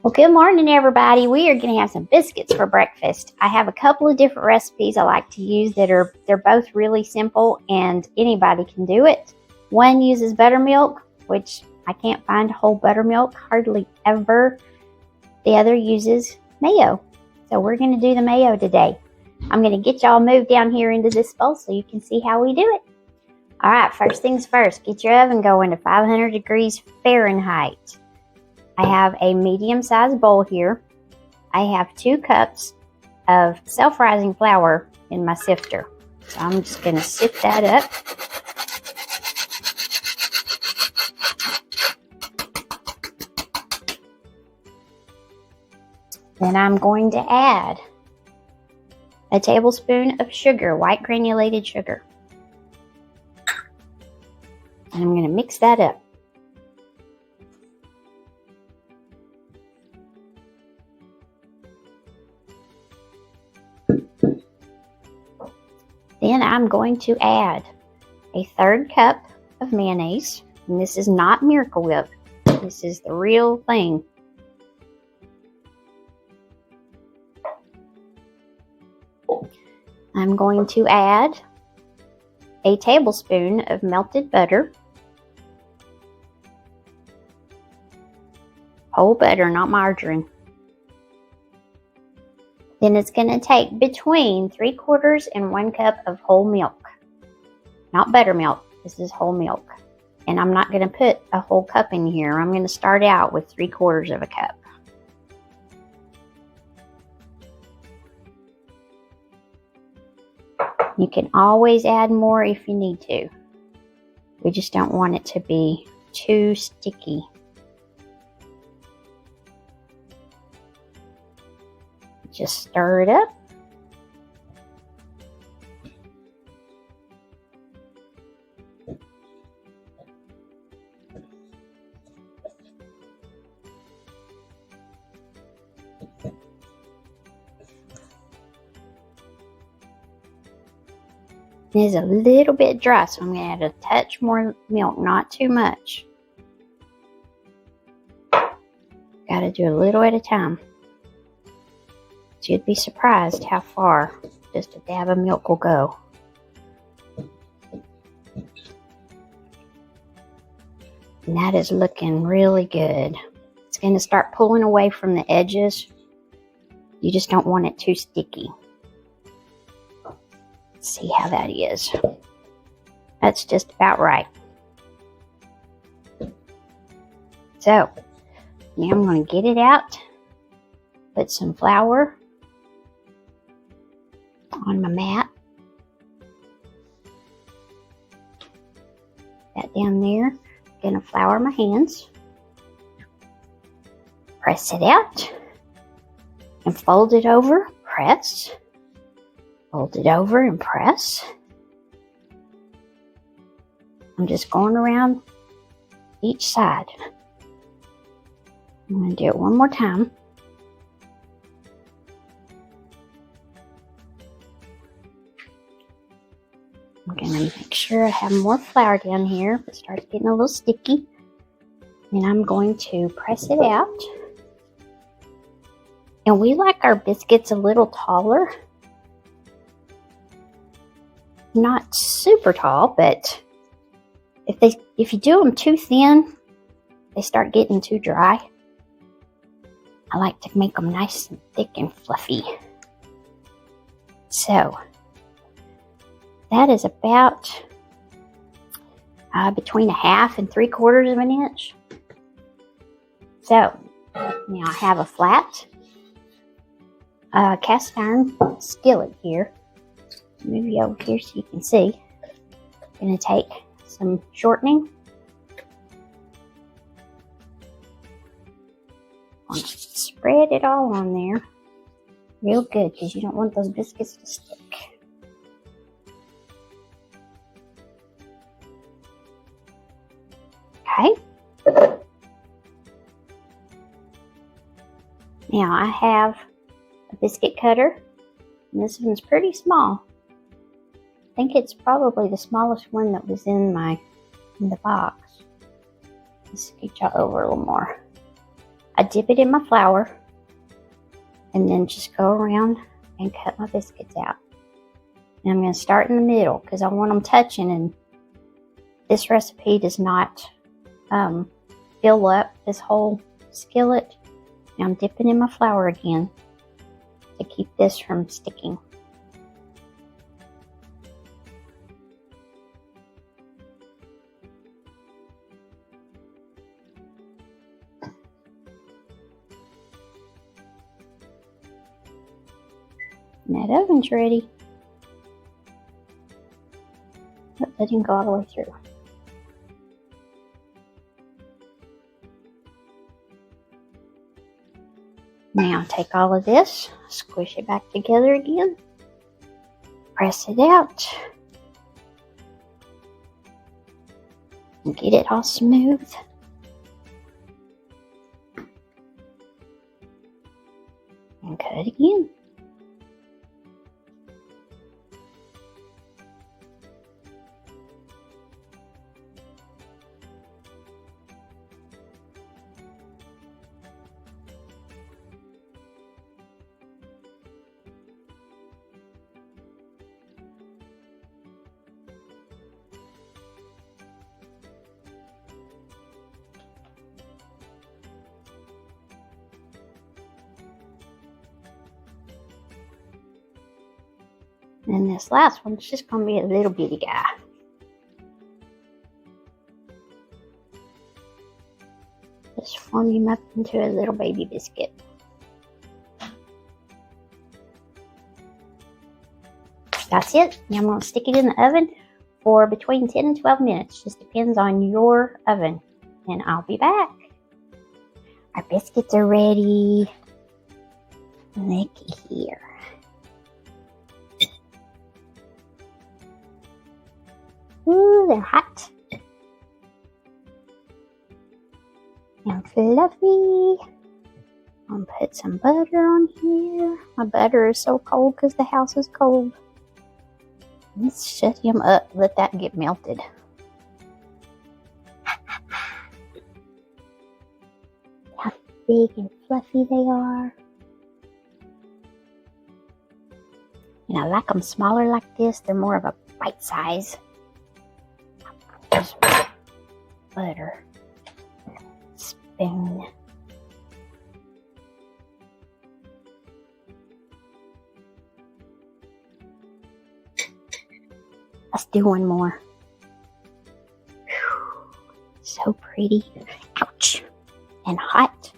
Well, good morning, everybody. We are going to have some biscuits for breakfast. I have a couple of different recipes I like to use they're both really simple and anybody can do it. One uses buttermilk, which I can't find whole buttermilk hardly ever. The other uses mayo. So we're going to do the mayo today. I'm going to get y'all moved down here into this bowl so you can see how we do it. All right, first things first, get your oven going to 500 degrees Fahrenheit. I have a medium-sized bowl here. I have 2 cups of self-rising flour in my sifter. So I'm just going to sift that up. Then I'm going to add a tablespoon of sugar, white granulated sugar. And I'm going to mix that up. Then I'm going to add a 1/3 cup of mayonnaise. And this is not Miracle Whip. This is the real thing. I'm going to add a tablespoon of melted butter. Whole butter, not margarine. Then it's going to take between 3/4 and 1 cup of whole milk. Not buttermilk, this is whole milk. And I'm not going to put a whole cup in here. I'm going to start out with 3/4 of a cup. You can always add more if you need to. We just don't want it to be too sticky. Just stir it up. It is a little bit dry, so I'm going to add a touch more milk, not too much. Got to do a little at a time. You'd be surprised how far just a dab of milk will go. And that is looking really good. It's going to start pulling away from the edges. You just don't want it too sticky. Let's see how that is. That's just about right. So, now I'm going to get it out. Put some flour on my mat. That down there. Gonna flour my hands. Press it out. And fold it over. Press. Fold it over and press. I'm just going around each side. I'm gonna do it one more time. I'm going to make sure I have more flour down here. If it starts getting a little sticky, then I'm going to press it out. And we like our biscuits a little taller. Not super tall, but if you do them too thin, they start getting too dry. I like to make them nice and thick and fluffy. So that is about between 1/2 and 3/4 of an inch. So now I have a flat cast iron skillet here. Move you over here so you can see. I'm going to take some shortening. Spread it all on there real good because you don't want those biscuits to stick. Okay. Now I have a biscuit cutter, and this one's pretty small. I think it's probably the smallest one that was in the box. Let's get y'all over a little more. I dip it in my flour and then just go around and cut my biscuits out. And I'm going to start in the middle because I want them touching, and this recipe does not fill up this whole skillet. Now I'm dipping in my flour again to keep this from sticking. And that oven's ready. Oh, that didn't go all the way through. Now take all of this, squish it back together again, press it out, and get it all smooth. And cut again. And this last one's just going to be a little bitty guy. Just form him up into a little baby biscuit. That's it. Now I'm going to stick it in the oven for between 10 and 12 minutes. Just depends on your oven. And I'll be back. Our biscuits are ready. Looky here. Ooh, they're hot and fluffy. I'm gonna put some butter on here. My butter is so cold because the house is cold. Let's shut him up. Let that get melted. How big and fluffy they are. And I like them smaller like this. They're more of a bite size. Butter spoon. Let's do one more. Whew. So pretty. Ouch. And hot.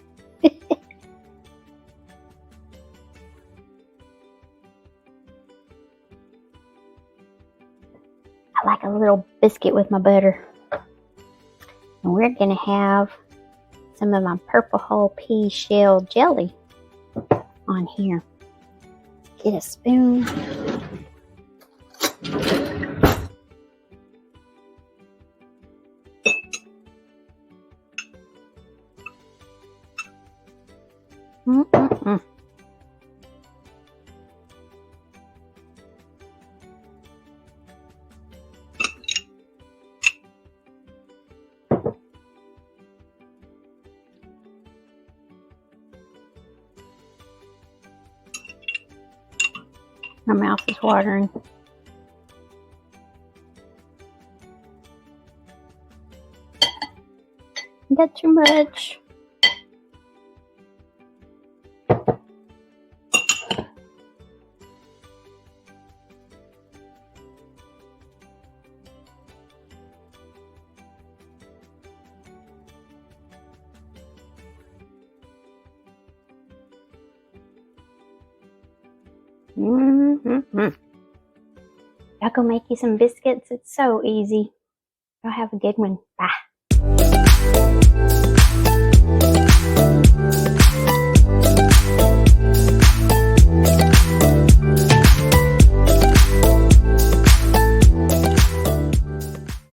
I like a little biscuit with my butter. And we're going to have some of my purple hull pea shell jelly on here. Get a spoon. My mouth is watering. Is that too much? Y'all go make you some biscuits. It's so easy. Y'all have a good one. Bye.